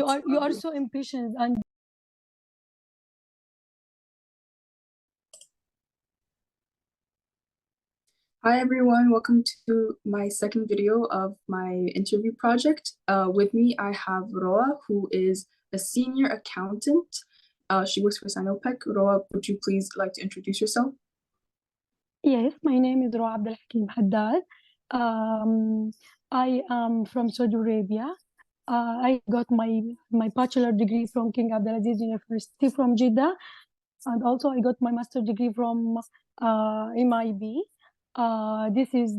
you are so impatient and Hi everyone, welcome to my second video of my interview project. With me I have Roaa, who is a senior accountant. She works for Sinopec. Roaa, would you please like to introduce yourself? yes, my name is Roaa Abdelhakim Haddad. I am from Saudi Arabia. I got my bachelor degree from King Abdulaziz University from Jeddah, and also I got my master degree from MIB. This is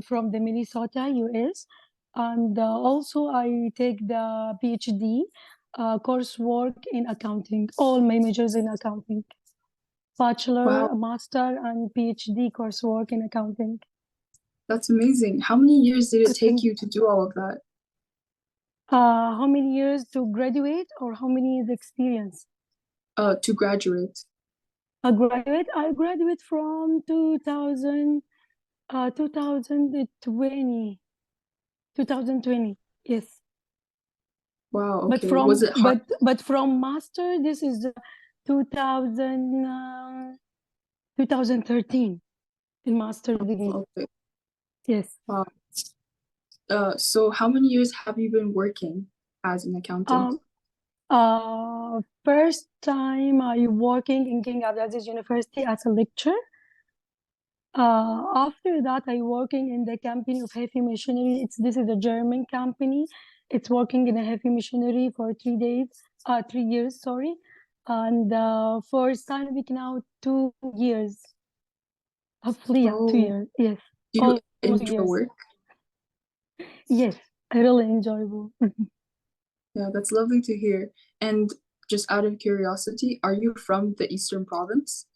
from the Minnesota, US, and also I take the PhD coursework in accounting. All my majors in accounting, bachelor, Wow, master, and PhD coursework in accounting. that's amazing. How many years did it take Thank- you to do all of that? How many years to graduate, or how many years experience? To graduate. I graduate from 2020, 2020. Yes. Wow, But okay. Was from it hard? but from master, this is 2013 in master degree. Okay, Yes. wow. So how many years have you been working as an accountant? First time I working in King Abdulaziz University as a lecturer. After that, I working in the company of heavy machinery. This is a German company. It's working in a heavy machinery for 3 years, sorry. And for Scientific now 2 years. Hopefully, yeah, 2 years. Yes, Do you almost enjoy 2 years. work? Yes, I really enjoyable. Yeah, that's lovely to hear. And just out of curiosity, are you from the Eastern Province?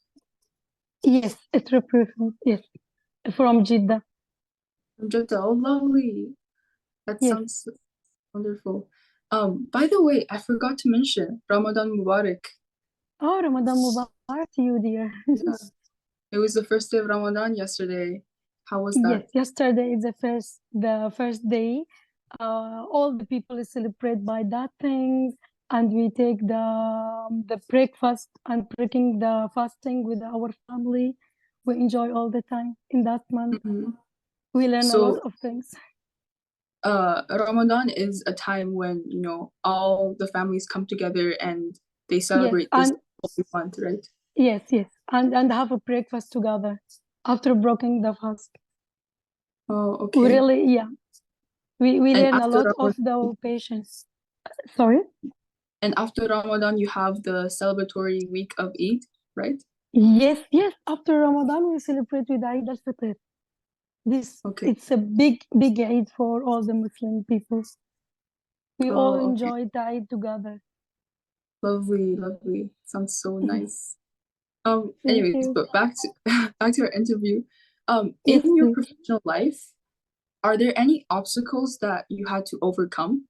Yes, it's represent. Yes, from Jeddah. From Jeddah. Oh, lovely. That Yes. sounds wonderful. By the way, I forgot to mention Ramadan Mubarak. Oh, Ramadan Mubarak to you, dear. Yeah, it was the first day of Ramadan yesterday. How was Yes, that? yesterday is the first day. All the people celebrate by that thing, and we take the breakfast and breaking the fasting with our family. We enjoy all the time in that month. Mhm. We learn a lot So, of things. Ramadan is a time when, all the families come together and they Yes, celebrate this and holy month, right? yes, and have a breakfast together after breaking the fast. Oh, We okay. really, yeah, we And learn a after lot of Ramadan, the patience. Sorry. after Ramadan, you have the celebratory week of Eid, right? Yes, yes. After Ramadan, we celebrate with Eid al-Fitr. Okay. It's a big Eid for all the Muslim people. We all Oh, okay. enjoy the Eid together. Lovely, lovely. Sounds so nice. Thank Anyways, you. but back to back to our interview. In Yes, your please. professional life, are there any obstacles that you had to overcome?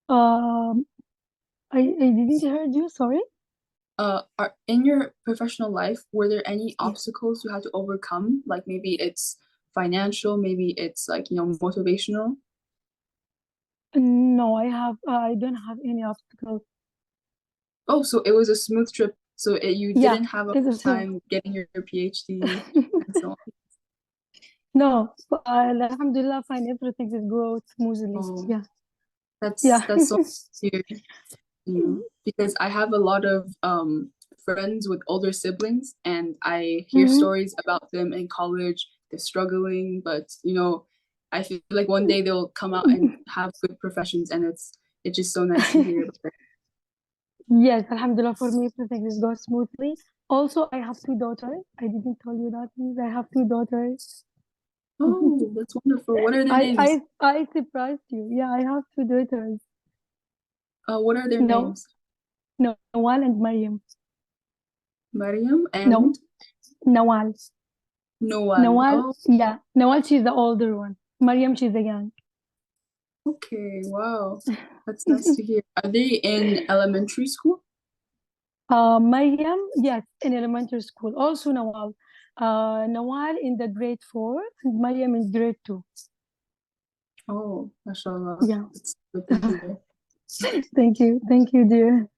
Um, I didn't hear you. Sorry. Are in your professional life, were there any Yes. obstacles you had to overcome? Like maybe it's financial, maybe it's like, motivational. No, I don't have any obstacles. Oh, so it was a smooth trip. So you Yeah, didn't have a it's hard a so. time getting your PhD and so on. No, Alhamdulillah, fine. Everything is go smoothly. Oh, Yeah, that's yeah. that's so weird. Because I have a lot of friends with older siblings, and I hear Mhm. stories about them in college. They're struggling, but I feel like one day they'll come out and have good professions, and it's just so nice to hear about it. Yes, Alhamdulillah, for me, everything is go smoothly. Also, I have 2 daughters. I didn't tell you that, means I have 2 daughters. Oh, that's wonderful. What are their I names? I I surprised you. Yeah, I have 2 daughters. What are their No, names? no, Nawal and Mariam. Mariam No, and Nawal. Noel. Nawal, Oh, yeah. Nawal, she's the older one. Mariam, she's the young. okay. Wow. That's nice to hear. Are they in elementary school? Mariam, yes, in elementary school. Also Nawal. Nawal in the grade 4 and Mariam in grade 2. Oh, mashallah. Yeah. That's good to hear. Thank you, dear.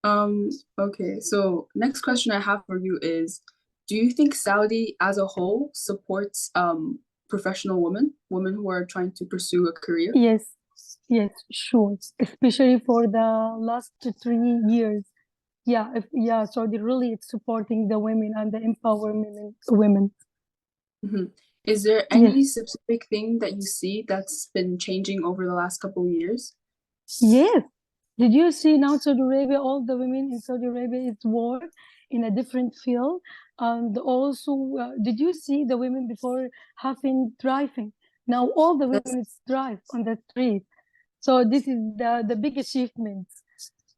Okay, so next question I have for you is, do you think Saudi as a whole supports professional women who are trying to pursue a career? Yes, yes, sure. Especially for the last 3 years. Yeah, so really it's supporting the women and the empowerment women. Hmm. Is there Yes, any specific thing that you see that's been changing over the last couple of years? yes. Did you see now Saudi Arabia, all the women in Saudi Arabia is work in a different field? And also, did you see the women before having driving? Now all the That's women is drive on the street. So this is the big achievement.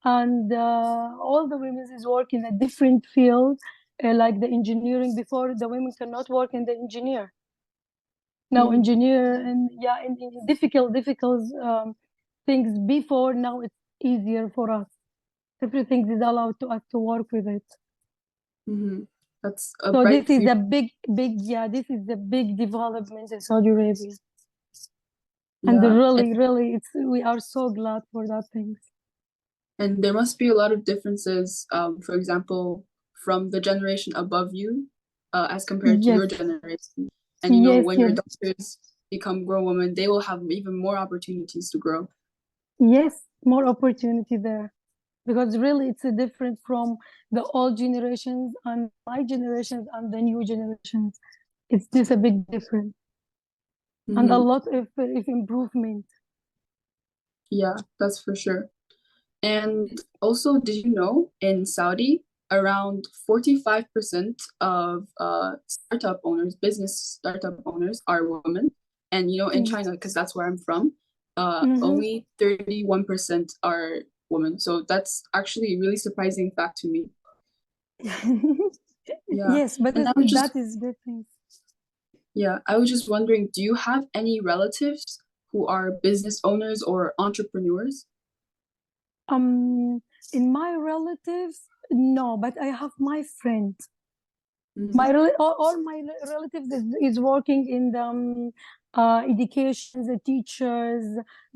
And all the women is work in a different field, like the engineering. Before the women cannot work in the engineer. Now mhm, engineer and yeah, in difficult things before. Now it's easier for us. Everything is allowed to us to work with it. mhm. That's a So bright this is future. a this is a big development in Saudi Arabia. And Yeah, really, we are so glad for that thing. and there must be a lot of differences, for example, from the generation above you, as compared to Yes, your generation. And yes, when your yes, daughters become grown women, they will have even more opportunities to grow. yes, more opportunity there. Because really it's a different from the old generations and my generations and the new generations. It's just a big difference and a Hmm. lot of improvement. Yeah, that's for sure. And also, did you know in Saudi, around 45% of startup owners, business startup owners, are women. And in China, because that's where I'm from, Mhm. only 31% are women. So that's actually a really surprising fact to me. Yeah. Yes, but And I was just, that is good thing. yeah, I was just wondering, do you have any relatives who are business owners or entrepreneurs? Um, in my relatives, no, but I have my friend. Hmm. All my relatives is working in the education, the teachers,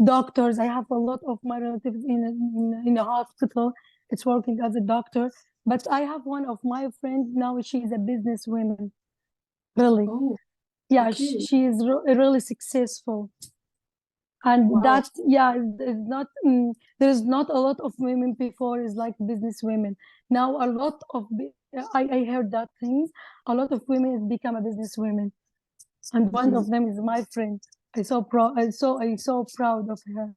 doctors. I have a lot of my relatives in a hospital. It's working as a doctor. But I have one of my friends now. She's a businesswoman. Really, Oh, yeah, okay. she is really successful. And Wow. that, yeah, there's not a lot of women before is like business women. Now a lot of I heard that things. A lot of women has become a business women, and one Mhm. of them is my friend. I so proud of her.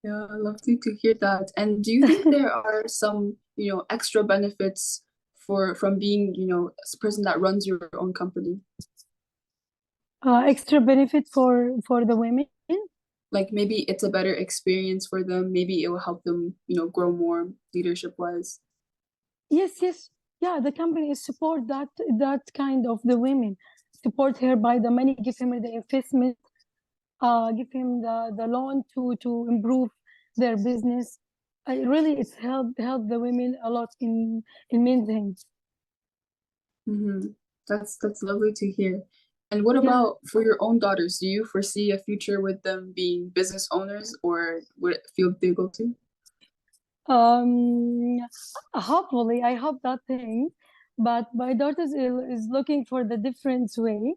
Yeah, lovely to hear that. And do you think there are some, extra benefits from being, a person that runs your own company? Extra benefit for the women. Like maybe it's a better experience for them. Maybe it will help them, grow more leadership wise. Yes, yes, yeah. The company support that kind of the women, support her by the money, give him the investment, give him the loan to improve their business. It's helped the women a lot in many things. Mm-hmm. That's lovely to hear. And what Yeah. about for your own daughters? Do you foresee a future with them being business owners, or would it feel they go to? Um, hopefully, I hope that thing. But my daughter is looking for the different way.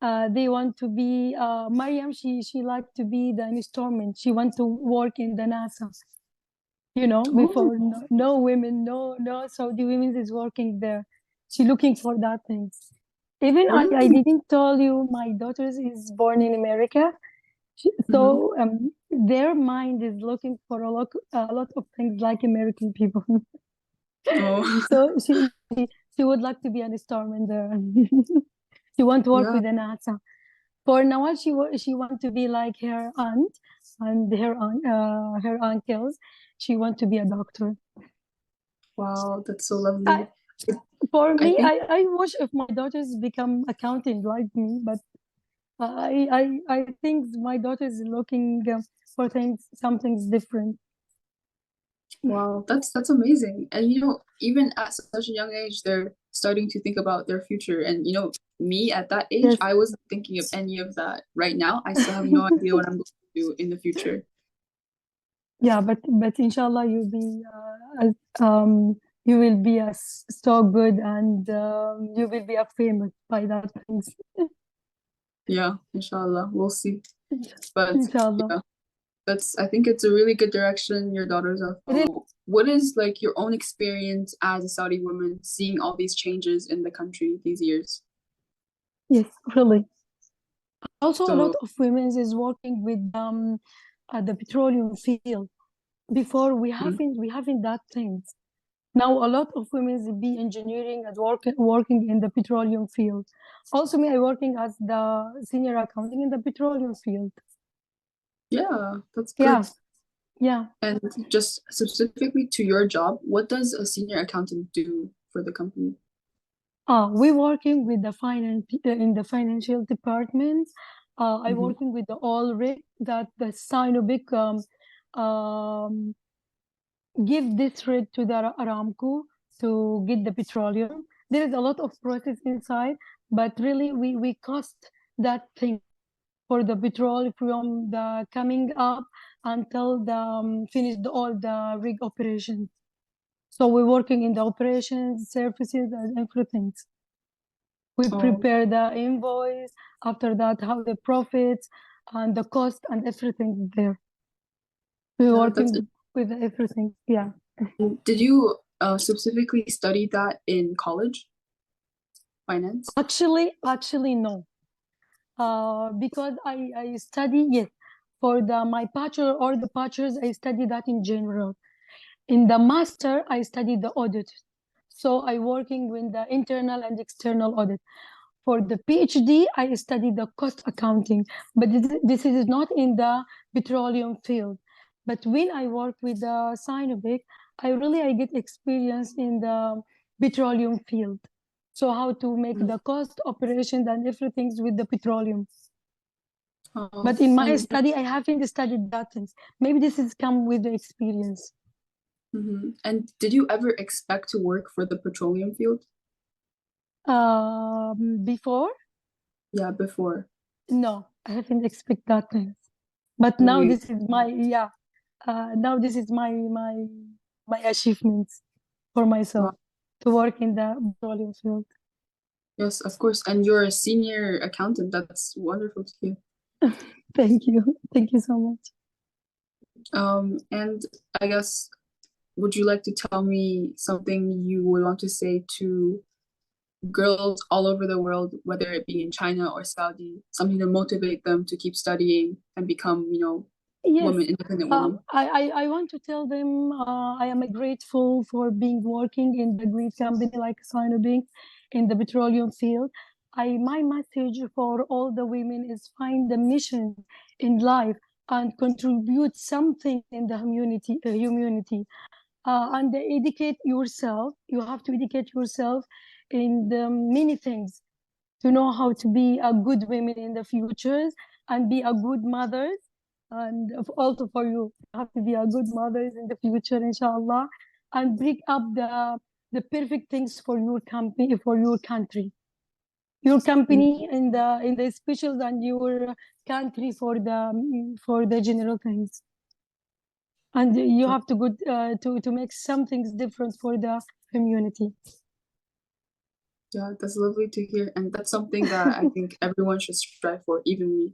They want to be Mariam. She like to be the instrument. She want to work in the NASA. Oh, Before no women, no Saudi women is working there. She looking for that things. Even I really? didn't tell you my daughter is born in America. Mm-hmm. So their mind is looking for a lot of things like American people. Oh, So she would like to be an astronomer there. She want to work yeah. with the NASA. For now, she want to be like her aunt and her uncles. She want to be a doctor. Wow, that's so I, lovely. for I me, think, I wish if my daughters become accounting like me, but I think my daughter is looking for things, something's different. wow, that's amazing. And even at such a young age, they're starting to think about their future. And me at that age, Yes. I wasn't thinking of any of that. Right now, I still have no idea what I'm going to do in the future. Yeah, but inshallah you will be so good, and you will be famous by that things. Yeah, inshallah, we'll see. But Inshallah. yeah, I think it's a really good direction your daughters are Really? following. What is like your own experience as a Saudi woman seeing all these changes in the country these years? Yes, really. Also, a lot So, of women is working with the petroleum field. Before mm, we haven't that things. Now a lot of women be engineering and working in the petroleum field. Also, me, I working as the senior accounting in the petroleum field. yeah, that's Yeah, good. yeah. And just specifically to your job, what does a senior accountant do for the company? We working with the finance in the financial department. I Mm-hmm. working with the all rig that the Sinopec give this rig to the Aramco to get the petroleum. There is a lot of process inside, but really we cost that thing for the petrol from the coming up until the finished all the rig operations. So we're working in the operations, services, and everything. We Oh, prepare the invoice, after that, how the profits and the cost and everything there. We're yeah, that's it. working with everything. Yeah. Did you specifically study that in college, finance? Actually, no. Because I study, yes, for my bachelor or the bachelor's, I study that in general. In the master, I study the audit. So I working with the internal and external audit. For the PhD, I study the cost accounting, but this is not in the petroleum field. But when I work with the Sinopec, I get experience in the petroleum field. So how to make Mm. the cost, operations, and everything with the petroleum. Oh, But in my and study, I haven't studied that things. Maybe this has come with the experience. did you ever expect to work for the petroleum field? Before, Yeah, before. no, I haven't expect that things. But Oh, now really? this is my, yeah. Now this is my achievements for myself Wow. to work in the petroleum field. Yes, of course. And you're a senior accountant. That's wonderful to hear. Thank you so much. And I guess, would you like to tell me something you would want to say to girls all over the world, whether it be in China or Saudi, something to motivate them to keep studying and become, Yes, women, independent women? I want to tell them I am grateful for being working in the great company like Sinopec in the petroleum field. My message for all the women is find the mission in life and contribute something in the community. And educate yourself. You have to educate yourself in the many things to know how to be a good woman in the futures and be a good mothers. And also for you, have to be a good mothers in the future, inshallah, and bring up the perfect things for your company, for your Mm, company in the specials and your country for the general things. And you have to good to make some things different for the community. yeah, that's lovely to hear. And that's something that I think everyone should strive for, even me.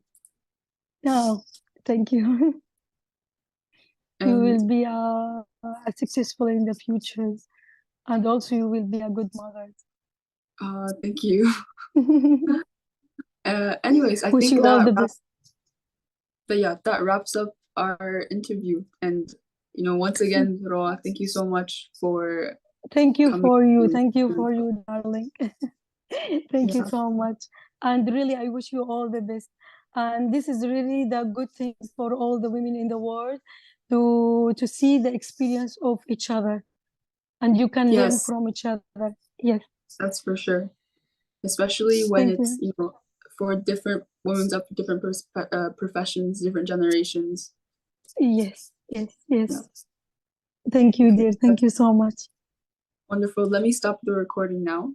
Oh, thank you. You And will be a successful in the future, and also you will be a good mother. thank you. Anyways, I Wish think you all the best. that wraps up our interview. And once again, Roa, thank you so much for Thank you coming for you. to. Thank you for you, darling. Thank you Yeah. so much. And really, I wish you all the best. And this is really the good thing for all the women in the world to see the experience of each other, and you can learn Yes, from each other. Yes, that's for sure. Especially when thank it's you. for different women's up different professions, different generations. Yes, yes, Yeah. yes. Thank you, Okay, dear. Thank that's you so much. wonderful. Let me stop the recording now.